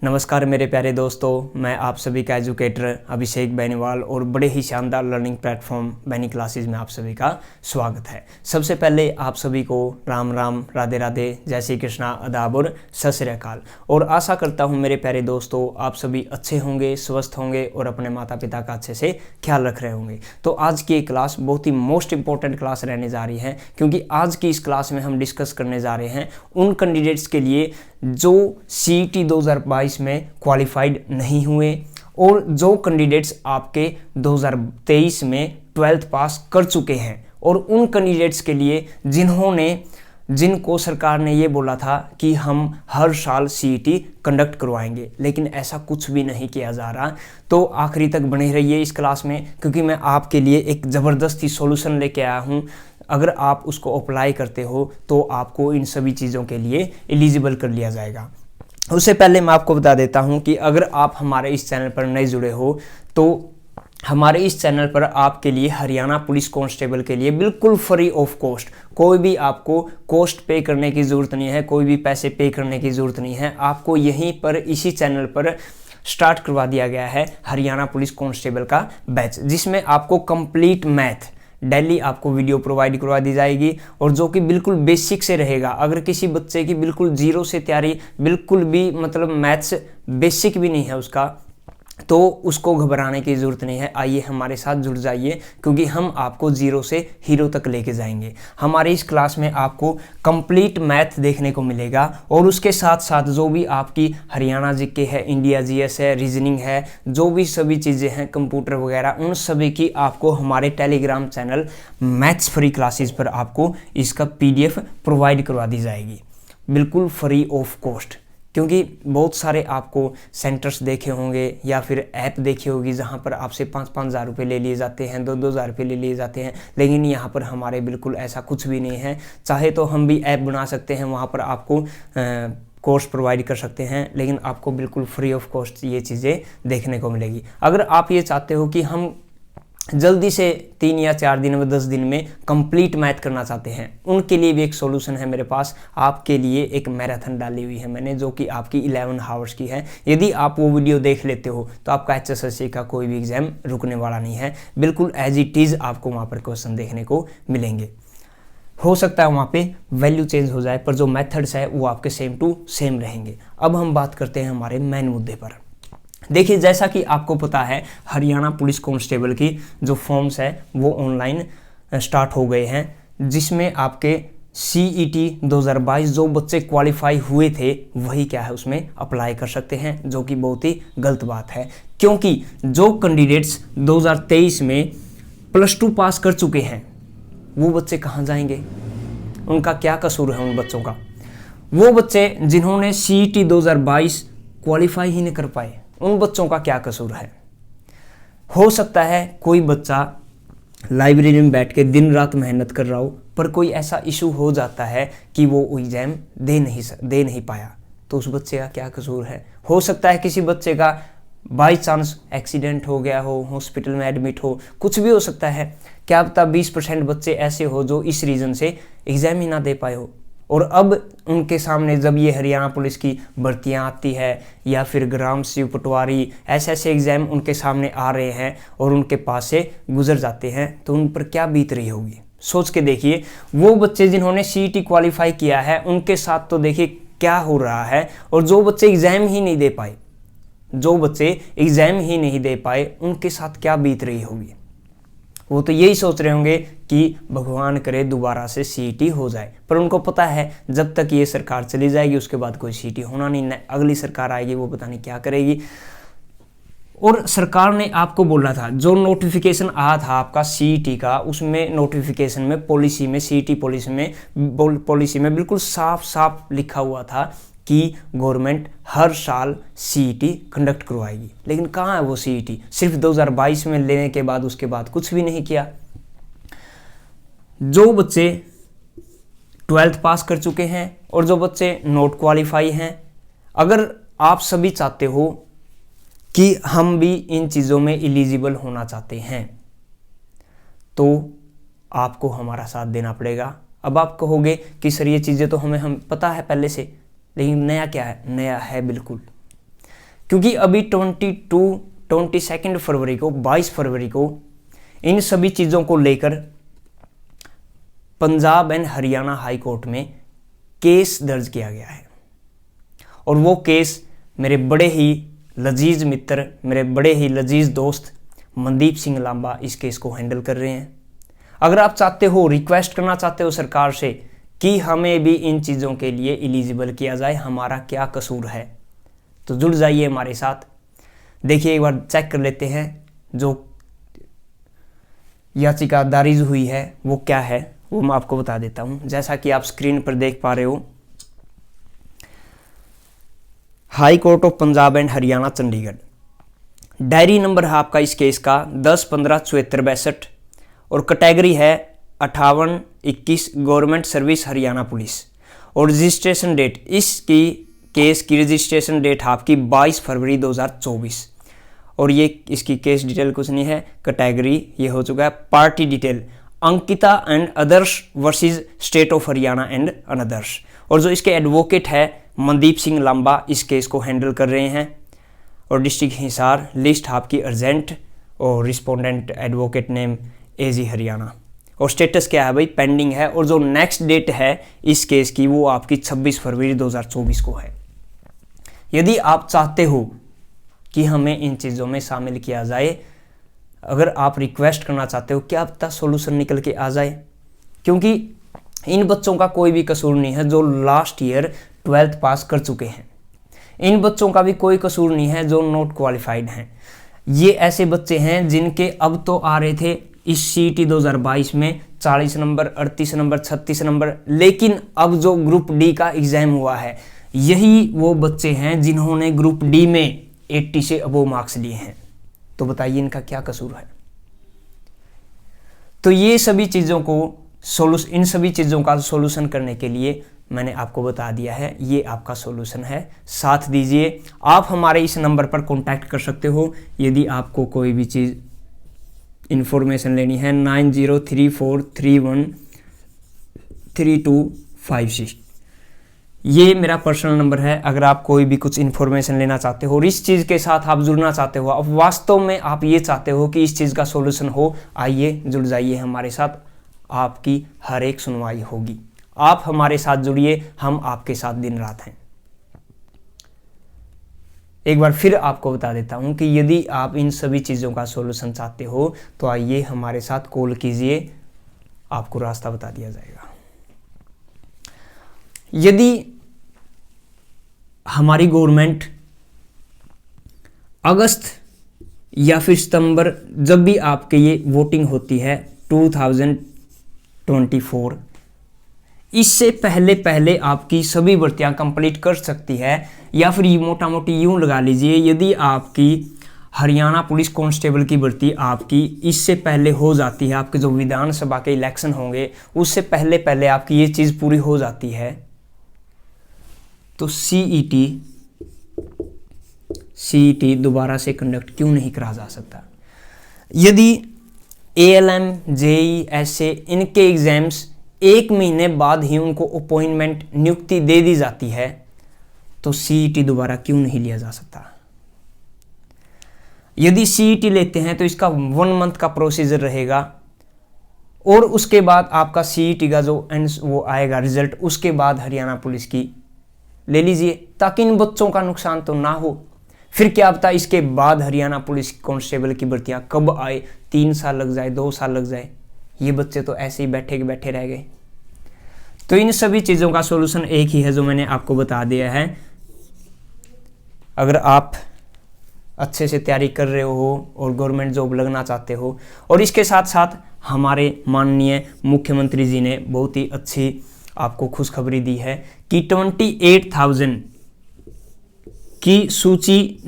नमस्कार मेरे प्यारे दोस्तों, मैं आप सभी का एजुकेटर अभिषेक बेनीवाल और बड़े ही शानदार लर्निंग प्लेटफॉर्म बैनी क्लासेस में आप सभी का स्वागत है। सबसे पहले आप सभी को राम राम, राधे राधे, जय श्री कृष्णा, आदाब और सत श्री अकाल। और आशा करता हूं मेरे प्यारे दोस्तों आप सभी अच्छे होंगे, स्वस्थ होंगे और अपने माता पिता का अच्छे से ख्याल रख रहे होंगे। तो आज की ये क्लास बहुत ही मोस्ट इंपॉर्टेंट क्लास रहने जा रही है, क्योंकि आज की इस क्लास में हम डिस्कस करने जा रहे हैं उन कैंडिडेट्स के लिए जो सीईटी 2022 में क्वालिफाइड नहीं हुए और जो कैंडिडेट्स आपके 2023 में 12th पास कर चुके हैं, और उन कैंडिडेट्स के लिए जिनको सरकार ने ये बोला था कि हम हर साल सीईटी कंडक्ट करवाएंगे, लेकिन ऐसा कुछ भी नहीं किया जा रहा। तो आखिरी तक बने रहिए इस क्लास में, क्योंकि मैं आपके लिए एक ज़बरदस्ती सॉल्यूशन लेके आया हूँ। अगर आप उसको अप्लाई करते हो तो आपको इन सभी चीज़ों के लिए एलिजिबल कर लिया जाएगा। उससे पहले मैं आपको बता देता हूं कि अगर आप हमारे इस चैनल पर नए जुड़े हो तो हमारे इस चैनल पर आपके लिए हरियाणा पुलिस कांस्टेबल के लिए बिल्कुल फ्री ऑफ कॉस्ट, कोई भी आपको कॉस्ट पे करने की ज़रूरत नहीं है, कोई भी पैसे पे करने की ज़रूरत नहीं है। आपको यहीं पर इसी चैनल पर स्टार्ट करवा दिया गया है हरियाणा पुलिस कांस्टेबल का बैच, जिसमें आपको कंप्लीट मैथ डेली आपको वीडियो प्रोवाइड करवा दी जाएगी, और जो कि बिल्कुल बेसिक से रहेगा। अगर किसी बच्चे की बिल्कुल जीरो से तैयारी, बिल्कुल भी मतलब मैथ्स बेसिक भी नहीं है उसका, तो उसको घबराने की ज़रूरत नहीं है। आइए हमारे साथ जुड़ जाइए, क्योंकि हम आपको जीरो से हीरो तक लेके जाएंगे। हमारी इस क्लास में आपको कंप्लीट मैथ देखने को मिलेगा, और उसके साथ साथ जो भी आपकी हरियाणा जीके है, इंडिया जीएस है, रीजनिंग है, जो भी सभी चीज़ें हैं, कंप्यूटर वगैरह, उन सभी की आपको हमारे Telegram channel maths free classes पर आपको इसका PDF प्रोवाइड करवा दी जाएगी, बिल्कुल फ्री ऑफ कॉस्ट। क्योंकि बहुत सारे आपको सेंटर्स देखे होंगे या फिर ऐप देखी होगी जहां पर आपसे 5-5 हज़ार रुपये ले लिए जाते हैं, 2-2 हज़ार रुपये ले लिए जाते हैं, लेकिन यहां पर हमारे बिल्कुल ऐसा कुछ भी नहीं है। चाहे तो हम भी ऐप बना सकते हैं, वहां पर आपको कोर्स प्रोवाइड कर सकते हैं, लेकिन आपको बिल्कुल फ्री ऑफ कॉस्ट ये चीज़ें देखने को मिलेगी। अगर आप ये चाहते हो कि हम जल्दी से 3 या 4 दिन में 10 दिन में कंप्लीट मैथ करना चाहते हैं, उनके लिए भी एक सॉल्यूशन है मेरे पास। आपके लिए एक मैराथन डाली हुई है मैंने, जो कि आपकी 11 आवर्स की है। यदि आप वो वीडियो देख लेते हो तो आपका HSSC का कोई भी एग्जाम रुकने वाला नहीं है, बिल्कुल एज इट इज़ आपको वहाँ पर क्वेश्चन देखने को मिलेंगे। हो सकता है वहाँ पे वैल्यू चेंज हो जाए, पर जो मेथड्स है वो आपके सेम टू सेम रहेंगे। अब हम बात करते हैं हमारे मेन मुद्दे पर। देखिए, जैसा कि आपको पता है हरियाणा पुलिस कांस्टेबल की जो फॉर्म्स है वो ऑनलाइन स्टार्ट हो गए हैं, जिसमें आपके सीईटी 2022 जो बच्चे क्वालिफाई हुए थे वही क्या है उसमें अप्लाई कर सकते हैं, जो कि बहुत ही गलत बात है। क्योंकि जो कैंडिडेट्स 2023 में +2 पास कर चुके हैं वो बच्चे कहाँ जाएंगे? उनका क्या कसूर है उन बच्चों का? वो बच्चे जिन्होंने सीईटी 2022 क्वालिफाई ही नहीं कर पाए, उन बच्चों का क्या कसूर है? हो सकता है कोई बच्चा लाइब्रेरी में बैठ के दिन रात मेहनत कर रहा हो, पर कोई ऐसा इशू हो जाता है कि वो एग्जाम दे नहीं पाया, तो उस बच्चे का क्या कसूर है? हो सकता है किसी बच्चे का बाई चांस एक्सीडेंट हो गया हो, हॉस्पिटल में एडमिट हो, कुछ भी हो सकता है। क्या पता 20% बच्चे ऐसे हो जो इस रीज़न से एग्ज़ाम ही ना दे पाए हो, और अब उनके सामने जब ये हरियाणा पुलिस की भर्तियां आती है या फिर ग्राम सेवक पटवारी, ऐसे एग्ज़ाम उनके सामने आ रहे हैं और उनके पास से गुजर जाते हैं, तो उन पर क्या बीत रही होगी? सोच के देखिए। वो बच्चे जिन्होंने सीईटी क्वालिफाई किया है उनके साथ तो देखिए क्या हो रहा है, और जो बच्चे एग्ज़ाम ही नहीं दे पाए उनके साथ क्या बीत रही होगी? वो तो यही सोच रहे होंगे कि भगवान करे दोबारा से सीईटी हो जाए, पर उनको पता है जब तक ये सरकार चली जाएगी उसके बाद कोई सीईटी होना नहीं, अगली सरकार आएगी वो पता नहीं क्या करेगी। और सरकार ने आपको बोला था, जो नोटिफिकेशन आया था आपका सीईटी का, उसमें नोटिफिकेशन में पॉलिसी में सीईटी पॉलिसी में बिल्कुल साफ साफ लिखा हुआ था कि गवर्नमेंट हर साल सीईटी कंडक्ट करवाएगी। लेकिन कहाँ है वो सीईटी? सिर्फ 2022 में लेने के बाद उसके बाद कुछ भी नहीं किया। जो बच्चे 12th पास कर चुके हैं और जो बच्चे नॉट क्वालिफाई हैं, अगर आप सभी चाहते हो कि हम भी इन चीज़ों में एलिजिबल होना चाहते हैं, तो आपको हमारा साथ देना पड़ेगा। अब आप कहोगे कि सर ये चीज़ें तो हमें पता है पहले से, लेकिन नया क्या है? नया है बिल्कुल क्योंकि अभी 22 फरवरी को 22 फरवरी को इन सभी चीज़ों को लेकर Punjab and Haryana high court में केस दर्ज किया गया है। और वो केस मेरे बड़े ही लजीज मित्र, मेरे बड़े ही लजीज दोस्त मनदीप सिंह लांबा इस केस को हैंडल कर रहे हैं। अगर आप चाहते हो, रिक्वेस्ट करना चाहते हो सरकार से कि हमें भी इन चीज़ों के लिए एलिजिबल किया जाए, हमारा क्या कसूर है, तो जुड़ जाइए हमारे साथ। देखिए एक बार चेक कर लेते हैं जो याचिका दायर हुई है वो क्या है, वो मैं आपको बता देता हूं। जैसा कि आप स्क्रीन पर देख पा रहे हो, high court of Punjab and Haryana Chandigarh, diary number है आपका इस केस का 10-15-74-62 और कैटेगरी है 58-21 गवर्नमेंट सर्विस हरियाणा पुलिस। और रजिस्ट्रेशन डेट, इसकी केस की रजिस्ट्रेशन डेट है आपकी 22 फरवरी 2024। और ये इसकी केस डिटेल कुछ नहीं है, कैटेगरी ये हो चुका है party detail Ankita and others versus state of Haryana and another's. और जो इसके एडवोकेट है मनदीप सिंह लांबा इस केस को हैंडल कर रहे हैं। और डिस्ट्रिक्ट हिसार, लिस्ट आपकी अर्जेंट और रिस्पोंडेंट एडवोकेट नेम एजी हरियाणा। और स्टेटस क्या है भाई, पेंडिंग है। और जो नेक्स्ट डेट है इस केस की वो आपकी 26 फरवरी 2024 को है। यदि आप चाहते हो कि हमें इन चीज़ों में शामिल किया जाए, अगर आप रिक्वेस्ट करना चाहते हो, क्या पता सोल्यूशन निकल के आ जाए, क्योंकि इन बच्चों का कोई भी कसूर नहीं है जो लास्ट ईयर 12th पास कर चुके हैं। इन बच्चों का भी कोई कसूर नहीं है जो नॉट क्वालिफाइड हैं। ये ऐसे बच्चे हैं जिनके अब तो आ रहे थे इस CET 2022 में 40 नंबर, 38 नंबर, 36 नंबर, लेकिन अब जो ग्रुप डी का एग्जाम हुआ है यही वो बच्चे हैं जिन्होंने ग्रुप डी में 80 से अबोव मार्क्स लिए हैं। तो बताइए इनका क्या कसूर है। तो ये सभी चीज़ों को इन सभी चीज़ों का सॉल्यूशन करने के लिए मैंने आपको बता दिया है, ये आपका सॉल्यूशन है, साथ दीजिए। आप हमारे इस नंबर पर कांटेक्ट कर सकते हो यदि आपको कोई भी चीज़ इन्फॉर्मेशन लेनी है। 9034313256 ये मेरा पर्सनल नंबर है। अगर आप कोई भी कुछ इन्फॉर्मेशन लेना चाहते हो और इस चीज़ के साथ आप जुड़ना चाहते हो, अब वास्तव में आप ये चाहते हो कि इस चीज़ का सॉल्यूशन हो, आइए जुड़ जाइए हमारे साथ, आपकी हर एक सुनवाई होगी। आप हमारे साथ जुड़िए, हम आपके साथ दिन रात हैं। एक बार फिर आपको बता देता हूं कि यदि आप इन सभी चीज़ों का सॉल्यूशन चाहते हो तो आइए हमारे साथ कॉल कीजिए, आपको रास्ता बता दिया जाएगा। यदि हमारी गवर्नमेंट अगस्त या फिर सितंबर, जब भी आपके ये वोटिंग होती है 2024, इससे पहले पहले आपकी सभी भर्तियां कंप्लीट कर सकती है, या फिर मोटा मोटी यूं लगा लीजिए यदि आपकी हरियाणा पुलिस कांस्टेबल की भर्ती आपकी इससे पहले हो जाती है, आपके जो विधानसभा के इलेक्शन होंगे उससे पहले पहले आपकी ये चीज़ पूरी हो जाती है, तो सीईटी दोबारा से कंडक्ट क्यों नहीं करा जा सकता। यदि ALM, JEE, SA इनके एग्जाम्स 1 महीने बाद ही उनको अपॉइंटमेंट नियुक्ति दे दी जाती है, तो CET दोबारा क्यों नहीं लिया जा सकता। यदि CET लेते हैं तो इसका 1 मंथ का प्रोसीजर रहेगा और उसके बाद आपका CET का जो वो आएगा रिजल्ट, उसके बाद हरियाणा पुलिस की ले लीजिए, ताकि इन बच्चों का नुकसान तो ना हो। फिर क्या पता इसके बाद हरियाणा पुलिस कांस्टेबल की भर्तियां कब आए, 3 साल लग जाए, 2 साल लग जाए, ये बच्चे तो ऐसे ही बैठे के बैठे रह गए। तो इन सभी चीज़ों का सॉल्यूशन एक ही है जो मैंने आपको बता दिया है। अगर आप अच्छे से तैयारी कर रहे हो और गवर्नमेंट जॉब लगना चाहते हो, और इसके साथ साथ हमारे माननीय मुख्यमंत्री जी ने बहुत ही अच्छी आपको खुशखबरी दी है कि 28,000 की सूची,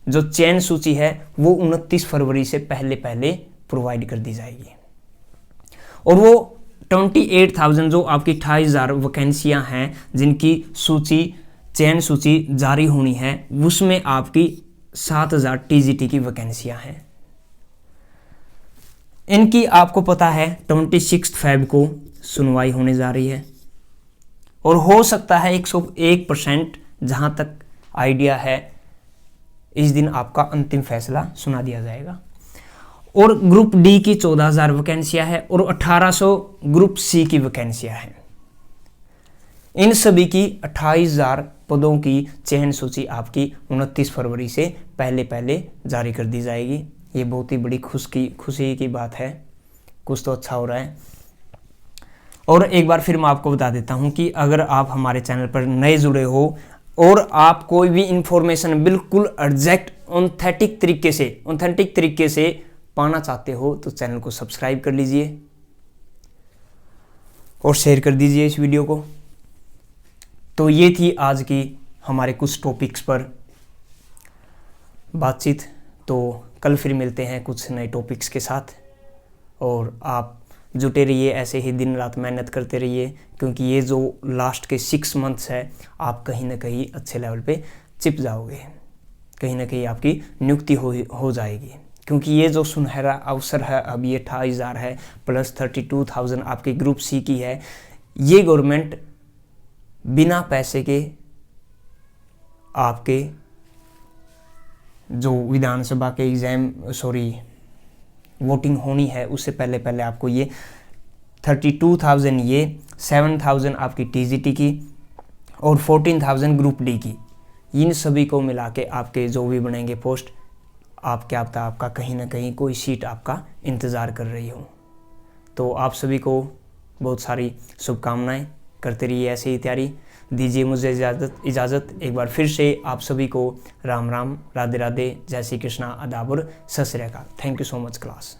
जो चयन सूची है वो 29 फरवरी से पहले पहले प्रोवाइड कर दी जाएगी। और वो 28,000 जो आपकी 28,000 वैकेंसियां हैं जिनकी सूची, चयन सूची जारी होनी है, उसमें आपकी 7,000 TGT की वैकेंसियां हैं। इनकी आपको पता है 26 फेब को सुनवाई होने जा रही है, और हो सकता है 101% जहां तक आइडिया है इस दिन आपका अंतिम फैसला सुना दिया जाएगा। और ग्रुप डी की 14,000 वैकेंसियां हैं और 1800 ग्रुप सी की वैकेंसियां हैं। इन सभी की 28,000 पदों की चयन सूची आपकी 29 फरवरी से पहले जारी कर दी जाएगी। ये बहुत ही बड़ी खुशी की बात है, कुछ तो अच्छा हो रहा है। और एक बार फिर मैं आपको बता देता हूं कि अगर आप हमारे चैनल पर नए जुड़े हो और आप कोई भी इंफॉर्मेशन बिल्कुल एग्जैक्ट ऑथेंटिक तरीके से पाना चाहते हो तो चैनल को सब्सक्राइब कर लीजिए और शेयर कर दीजिए इस वीडियो को। तो ये थी आज की हमारे कुछ टॉपिक्स पर बातचीत। तो कल फिर मिलते हैं कुछ नए टॉपिक्स के साथ, और आप जुटे रहिए, ऐसे ही दिन रात मेहनत करते रहिए, क्योंकि ये जो लास्ट के 6 मंथ्स है आप कहीं ना कहीं अच्छे लेवल पे चिप जाओगे, कहीं ना कहीं आपकी नियुक्ति हो जाएगी। क्योंकि ये जो सुनहरा अवसर है, अब ये 28,000 है प्लस 32,000 आपकी ग्रुप सी की है, ये गवर्नमेंट बिना पैसे के आपके जो विधानसभा के वोटिंग होनी है उससे पहले आपको ये 32,000 ये 7,000 आपकी टीजीटी की और 14,000 ग्रुप डी की, इन सभी को मिला के आपके जो भी बनेंगे पोस्ट, आप क्या पता आपका कहीं ना कहीं कोई सीट आपका इंतज़ार कर रही हो। तो आप सभी को बहुत सारी शुभकामनाएं, करते रहिए ऐसे ही तैयारी। दीजिए मुझे इजाज़त। एक बार फिर से आप सभी को राम राम, राधे राधे, जय श्री कृष्णा, आदाब और सत श्री अकाल। Thank you so much class.